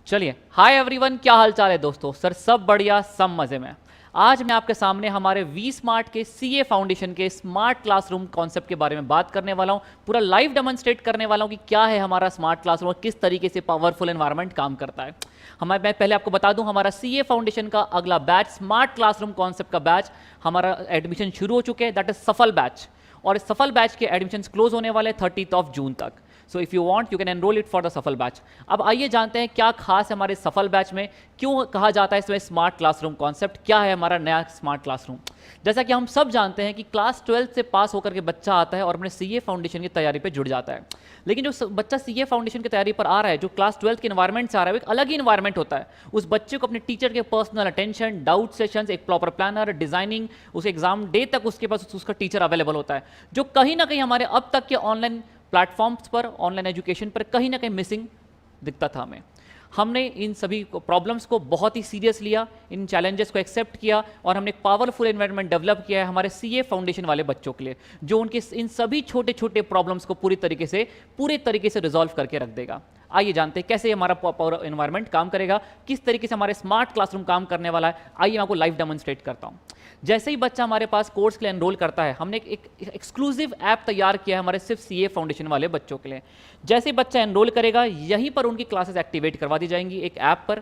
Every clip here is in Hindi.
चलिए, हाय एवरीवन, क्या हाल चाल है दोस्तों। सर सब बढ़िया, सब मजे में। आज मैं आपके सामने हमारे वी स्मार्ट के सीए फाउंडेशन के स्मार्ट क्लासरूम कॉन्सेप्ट के बारे में बात करने वाला हूं। पूरा लाइव डेमोन्स्ट्रेट करने वाला हूं कि क्या है हमारा स्मार्ट क्लासरूम और किस तरीके से पावरफुल एनवायरनमेंट काम करता है। मैं पहले आपको बता दूं, हमारा सीए फाउंडेशन का अगला बैच स्मार्ट क्लासरूम कॉन्सेप्ट का बैच हमारा एडमिशन शुरू हो चुके हैं, दैट इज सफल बैच। और इस सफल बैच के एडमिशन क्लोज होने वाले 30 जून तक। So if you want you can enrol it for the सफल बैच। अब आइए जानते हैं क्या खास है हमारे सफल बैच में, क्यों कहा जाता है इसमें स्मार्ट क्लासरूम कॉन्सेप्ट, क्या है हमारा नया स्मार्ट क्लासरूम। जैसा कि हम सब जानते हैं कि क्लास 12 से पास होकर के बच्चा आता है और अपने सीए फाउंडेशन की तैयारी पे जुड़ जाता है। लेकिन जो बच्चा सीए फाउंडेशन की तैयारी पर आ रहा है, जो क्लास 12 के एनवायरमेंट से आ रहा है, वो एक अलग ही एनवायरमेंट होता है। उस बच्चे को अपने टीचर के पर्सनल अटेंशन, डाउट सेशंस, एक प्रॉपर प्लानर, डिजाइनिंग, उस एग्जाम डे तक उसके पास उसका टीचर अवेलेबल होता है, जो कहीं ना कहीं हमारे अब तक के ऑनलाइन प्लेटफॉर्म्स पर, ऑनलाइन एजुकेशन पर कहीं ना कहीं मिसिंग दिखता था हमें। हमने इन सभी प्रॉब्लम्स को बहुत ही सीरियस लिया, इन चैलेंजेस को एक्सेप्ट किया और हमने एक पावरफुल एनवायरनमेंट डेवलप किया है हमारे सीए फाउंडेशन वाले बच्चों के लिए, जो उनके इन सभी छोटे छोटे प्रॉब्लम्स को पूरे तरीके से रिजॉल्व करके रख देगा। आइए जानते हैं कैसे हमारा पावर एनवायरनमेंट काम करेगा, किस तरीके से हमारे स्मार्ट क्लासरूम काम करने वाला है। आइए मैं आपको लाइव डेमोन्स्ट्रेट करता हूं। जैसे ही बच्चा हमारे पास कोर्स के लिए एनरोल करता है, हमने एक एक्सक्लूसिव ऐप तैयार किया है हमारे सिर्फ सीए फाउंडेशन वाले बच्चों के लिए। जैसे ही बच्चा एनरोल करेगा, यहीं पर उनकी क्लासेस एक्टिवेट करवा दी जाएंगी एक ऐप पर।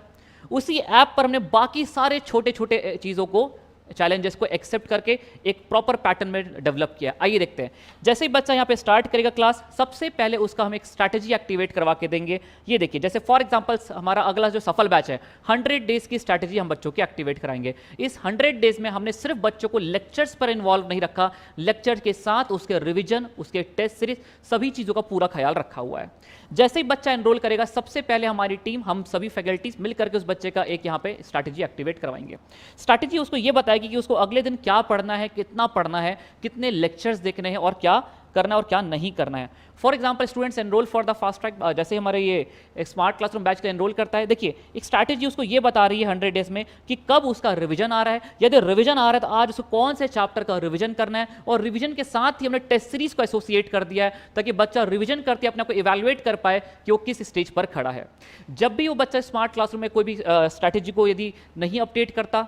उसी ऐप पर हमने बाकी सारे छोटे छोटे चीज़ों को, चैलेंजेस को एक्सेप्ट करके एक प्रॉपर पैटर्न में डेवलप किया। आइए देखते हैं। जैसे ही बच्चा यहाँ पे स्टार्ट करेगा क्लास, सबसे पहले उसका हम एक स्ट्रैटेजी एक्टिवेट करवा के देंगे। ये देखिए, जैसे फॉर एग्जांपल हमारा अगला जो सफल बैच है, 100 डेज की स्ट्रैटेजी हम बच्चों की एक्टिवेट कराएंगे। इस 100 डेज में हमने सिर्फ बच्चों को लेक्चर्स पर इन्वॉल्व नहीं रखा, लेक्चर के साथ उसके रिविजन, उसके टेस्ट सीरीज, सभी चीज़ों का पूरा ख्याल रखा हुआ है। जैसे ही बच्चा एनरोल करेगा, सबसे पहले हमारी टीम, हम सभी फैकल्टीज मिलकर के उस बच्चे का एक यहाँ पे स्ट्रैटेजी एक्टिवेट करवाएंगे। स्ट्रैटेजी उसको ये बताएगी कि उसको अगले दिन क्या पढ़ना है, कितना पढ़ना है, कितने लेक्चर्स देखने हैं और क्या करना है और क्या नहीं करना है। For example students enrol for the fast track, जैसे हमारे ये स्मार्ट क्लासरूम बैच का एनरोल करता है, देखिए एक स्ट्रैटेजी उसको ये बता रही है 100 डेज में कि कब उसका रिवीजन आ रहा है। यदि रिवीजन आ रहा है तो आज उसको कौन से चैप्टर का रिवीजन करना है, और रिवीजन के साथ ही हमने टेस्ट सीरीज को एसोसिएट कर दिया है ताकि बच्चा रिवीजन करके अपने आप को इवैल्यूएट कर पाए कि वो किस स्टेज पर खड़ा है। जब भी वो बच्चा स्मार्ट क्लासरूम में कोई भी स्ट्रैटेजी को यदि नहीं अपडेट करता,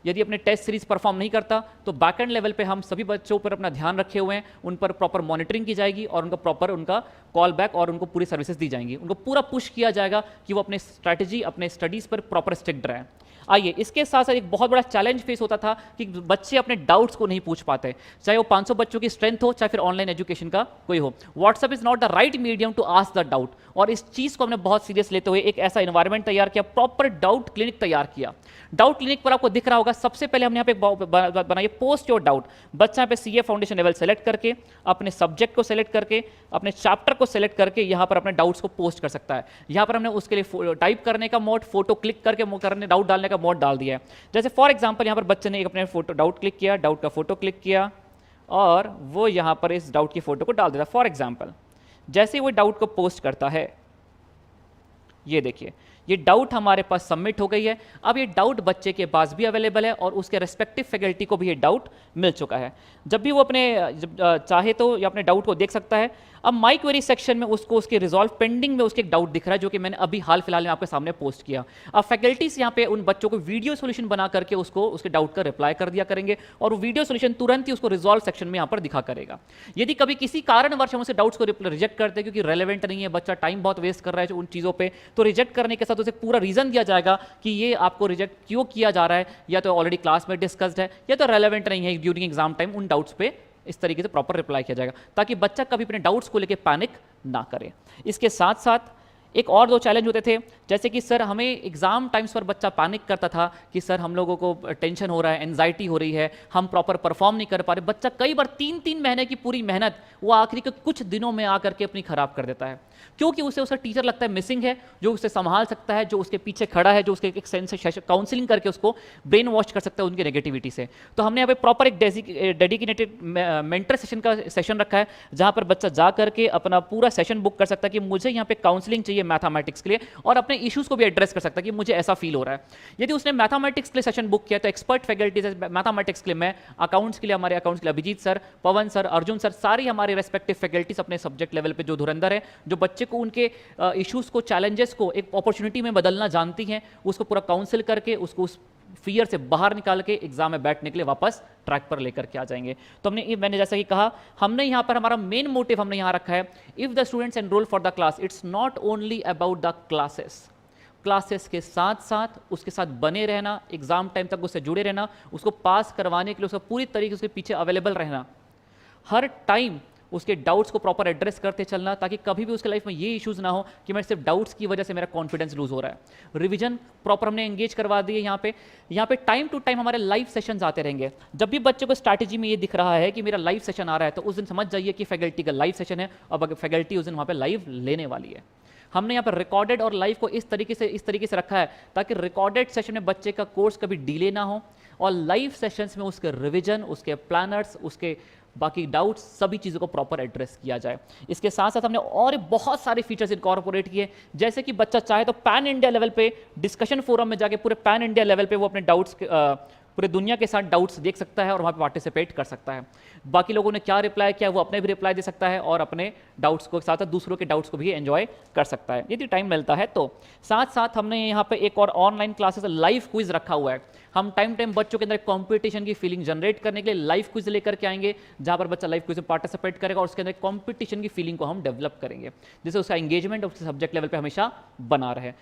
यदि अपने टेस्ट सीरीज परफॉर्म नहीं करता, तो बैकएंड लेवल पे हम सभी बच्चों पर अपना ध्यान रखे हुए हैं, उन पर प्रॉपर मॉनिटरिंग की जाएगी और उनका प्रॉपर उनका कॉल बैक और उनको पूरी सर्विसेज दी जाएंगी। उनको पूरा पुश किया जाएगा कि वो अपने स्ट्रैटेजी, अपने स्टडीज पर प्रॉपर स्टिक्ड रहें। आइए, इसके साथ साथ एक बहुत बड़ा चैलेंज फेस होता था कि बच्चे अपने डाउट्स को नहीं पूछ पाते, चाहे वो 500 बच्चों की स्ट्रेंथ हो, चाहे फिर ऑनलाइन एजुकेशन का कोई हो। WhatsApp is not the right medium to ask the doubt, और इस चीज़ को हमने बहुत सीरियस लेते हुए एक ऐसा एनवायरनमेंट तैयार किया, प्रॉपर डाउट क्लिनिक तैयार किया। डाउट क्लिनिक पर आपको दिख रहा होगा, सबसे पहले हमने यहाँ पे बनाइए पोस्ट योर डाउट। बच्चा यहाँ पे सीए फाउंडेशन लेवल सेलेक्ट करके, अपने सब्जेक्ट को सेलेक्ट करके, अपने चैप्टर को सेलेक्ट करके यहाँ पर अपने डाउट्स को पोस्ट कर सकता है। यहाँ पर हमने उसके लिए टाइप करने का मोड, फोटो क्लिक करके डाउट डालने का मोड डाल दिया है। जैसे फॉर एग्जांपल यहाँ पर बच्चे ने अपने फोटो डाउट क्लिक किया, डाउट का फोटो क्लिक किया और वो यहाँ पर इस डाउट की फोटो को डाल देता है। फॉर एग्जांपल जैसे ही वो डाउट को पोस्ट करता है, ये देखिए ये डाउट हमारे पास सबमिट हो गई है। अब ये डाउट बच्चे के पास भी अवेलेबल है और उसके रेस्पेक्टिव फैकल्टी को भी ये डाउट मिल चुका है। जब भी वो चाहे तो ये अपने डाउट को देख सकता है। अब माई क्वेरी सेक्शन में उसको उसके रिजॉल्व पेंडिंग में उसके एक डाउट दिख रहा है, जो कि मैंने अभी हाल फिलहाल में आपके सामने पोस्ट किया। अब फैकल्टीज यहाँ पे उन बच्चों को वीडियो सोल्यूशन बना करके उसको उसके डाउट का रिप्लाई कर दिया करेंगे और वो वीडियो सोल्यूशन तुरंत ही उसको रिजॉल्व सेक्शन में यहाँ पर दिखा करेगा। यदि कभी किसी कारणवश हम उसे डाउट्स को रिजेक्ट करते हैं क्योंकि रेलेवेंट नहीं है, बच्चा टाइम बहुत वेस्ट कर रहा है उन चीज़ों पर, तो रिजेक्ट करने के साथ उसे पूरा रीजन दिया जाएगा कि ये आपको रिजेक्ट क्यों किया जा रहा है, या तो ऑलरेडी क्लास में डिस्कस्ड है या तो रेलेवेंट नहीं है ड्यूरिंग एग्जाम टाइम। उन डाउट्स पे इस तरीके से प्रॉपर रिप्लाई किया जाएगा ताकि बच्चा कभी अपने डाउट्स को लेकर पैनिक ना करे। इसके साथ साथ एक और दो चैलेंज होते थे, जैसे कि सर हमें एग्जाम टाइम्स पर बच्चा पैनिक करता था कि सर हम लोगों को टेंशन हो रहा है, एंजाइटी हो रही है, हम प्रॉपर परफॉर्म नहीं कर पा रहे। बच्चा कई बार 3-3 महीने की पूरी मेहनत वो आखिरी के कुछ दिनों में आकर के अपनी खराब कर देता है, क्योंकि उसे उसका टीचर लगता है मिसिंग है, जो उसे संभाल सकता है, जो उसके पीछे खड़ा है, जो उसके एक सेंस से काउंसलिंग करके उसको ब्रेन वॉश कर सकता है उनकी नेगेटिविटी से। तो हमने यहाँ पे प्रॉपर एक डेडिकेटेड मेंटर सेशन का सेशन रखा है, जहाँ पर बच्चा जा करके अपना पूरा सेशन बुक कर सकता है कि मुझे यहाँ पे काउंसलिंग चाहिए, मैथमेटिक्स के लिए, और अपने इश्यूज को भी एड्रेस कर सकता है कि मुझे ऐसा फील हो रहा है। यदि उसने मैथमेटिक्स के लिए सेशन बुक किया तो एक्सपर्ट फैकल्टी मैथमेटिक्स के लिए मैं, अकाउंट्स के लिए हमारे अकाउंट्स के लिए अभिजीत सर, पवन सर, अर्जुन सर, सारी हमारे रेस्पेक्टिव फैकल्टीज अपने सब्जेक्ट लेवल पे जो धुरंधर है, जो बच्चे को उनके इश्यूज को, चैलेंजेस को एक अपॉर्चुनिटी में बदलना जानती हैं, उसको पूरा काउंसिल करके उसको उस फियर से बाहर निकाल के एग्जाम में बैठने के लिए वापस ट्रैक पर लेकर के आ जाएंगे। तो मैंने जैसा कि कहा, हमने यहाँ पर हमारा मेन मोटिव हमने यहाँ रखा है, if the students enrol for the class, it's not only about the classes के साथ साथ उसके साथ बने रहना, एग्जाम टाइम तक उससे जुड़े रहना, उसको पास करवाने के लिए उसका पूरी तरीके से उसके पीछे अवेलेबल रहना, हर टाइम उसके डाउट्स को प्रॉपर एड्रेस करते चलना, ताकि कभी भी उसके लाइफ में ये इश्यूज ना हो कि मैं सिर्फ डाउट्स की वजह से मेरा कॉन्फिडेंस लूज हो रहा है। रिवीजन प्रॉपर हमने एंगेज करवा दी है। यहाँ पे टाइम टू टाइम हमारे लाइव सेशंस आते रहेंगे। जब भी बच्चे को स्ट्रैटेजी में ये दिख रहा है कि मेरा लाइव सेशन आ रहा है, तो उस दिन समझ जाइए कि फैकल्टी का लाइव सेशन है, और फैकल्टी उस दिन वहाँ पे लाइव लेने वाली है। हमने यहाँ पर रिकॉर्डेड और लाइव को इस तरीके से रखा है ताकि रिकॉर्डेड सेशन में बच्चे का कोर्स कभी डिले ना हो, और लाइव सेशंस में उसके रिवीजन, उसके प्लानर्स, उसके बाकी डाउट्स, सभी चीज़ों को प्रॉपर एड्रेस किया जाए। इसके साथ साथ हमने और बहुत सारे फीचर्स इनकॉर्पोरेट किए, जैसे कि बच्चा चाहे तो पैन इंडिया लेवल पे डिस्कशन फोरम में जाके पूरे पैन इंडिया लेवल पे वो अपने डाउट्स, पूरे दुनिया के साथ डाउट्स देख सकता है और वहाँ पे पार्टिसिपेट कर सकता है। बाकी लोगों ने क्या रिप्लाई किया वो अपने भी रिप्लाई दे सकता है, और अपने डाउट्स को साथ साथ दूसरों के डाउट्स को भी एंजॉय कर सकता है यदि टाइम मिलता है तो। साथ साथ हमने यहाँ पे एक और ऑनलाइन क्लासेस लाइव क्विज रखा हुआ है। हम टाइम बच्चों के अंदर कंपटीशन की फीलिंग जनरेट करने के लिए लाइव क्विज लेकर के आएंगे, जहाँ पर बच्चा लाइव क्विज में पार्टिसिपेट करेगा और उसके अंदर कंपटीशन की फीलिंग को हम डेवलप करेंगे, जिससे उसका एंगेजमेंट उसके सब्जेक्ट लेवल पर हमेशा बना रहे।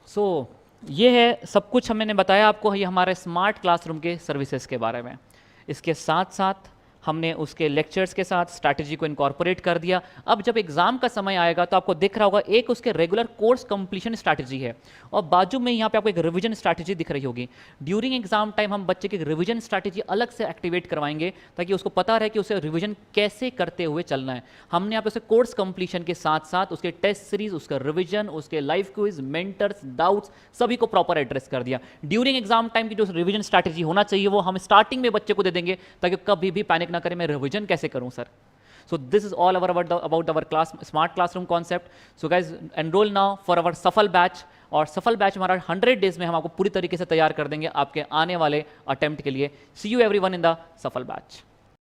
सो ये है सब कुछ मैंने बताया आपको, ये हमारे स्मार्ट क्लासरूम के सर्विसेज के बारे में। इसके साथ साथ हमने उसके लेक्चर्स के साथ स्ट्रैटेजी को इनकॉर्पोरेट कर दिया। अब जब एग्जाम का समय आएगा तो आपको दिख रहा होगा एक उसके रेगुलर कोर्स कंप्लीशन स्ट्रैटेजी है, और बाजू में यहाँ पे आपको एक रिवीजन स्ट्रैटेजी दिख रही होगी। ड्यूरिंग एग्जाम टाइम हम बच्चे की रिवीजन स्ट्रैटेजी अलग से एक्टिवेट करवाएंगे, ताकि उसको पता रहे कि उसे रिवीजन कैसे करते हुए चलना है। हमने यहाँ पे उसे कोर्स कंप्लीशन के साथ साथ उसके टेस्ट सीरीज, उसका रिवीजन, उसके लाइव क्विज, मेंटर्स, डाउट्स, सभी को प्रॉपर एड्रेस कर दिया। ड्यूरिंग एग्जाम टाइम की जो रिवीजन स्ट्रैटेजी होना चाहिए वो हम स्टार्टिंग में बच्चे को दे देंगे, ताकि कभी भी पैनिक ना करें मैं रिवीजन कैसे करूं sir. So this is all about our class smart classroom concept. So guys, enroll now for our सफल बैच, और सफल बैच हमारा 100 डेज में हम आपको पूरी तरीके से तैयार कर देंगे आपके आने वाले अटेम्प्ट के लिए। See you everyone in the सफल बैच।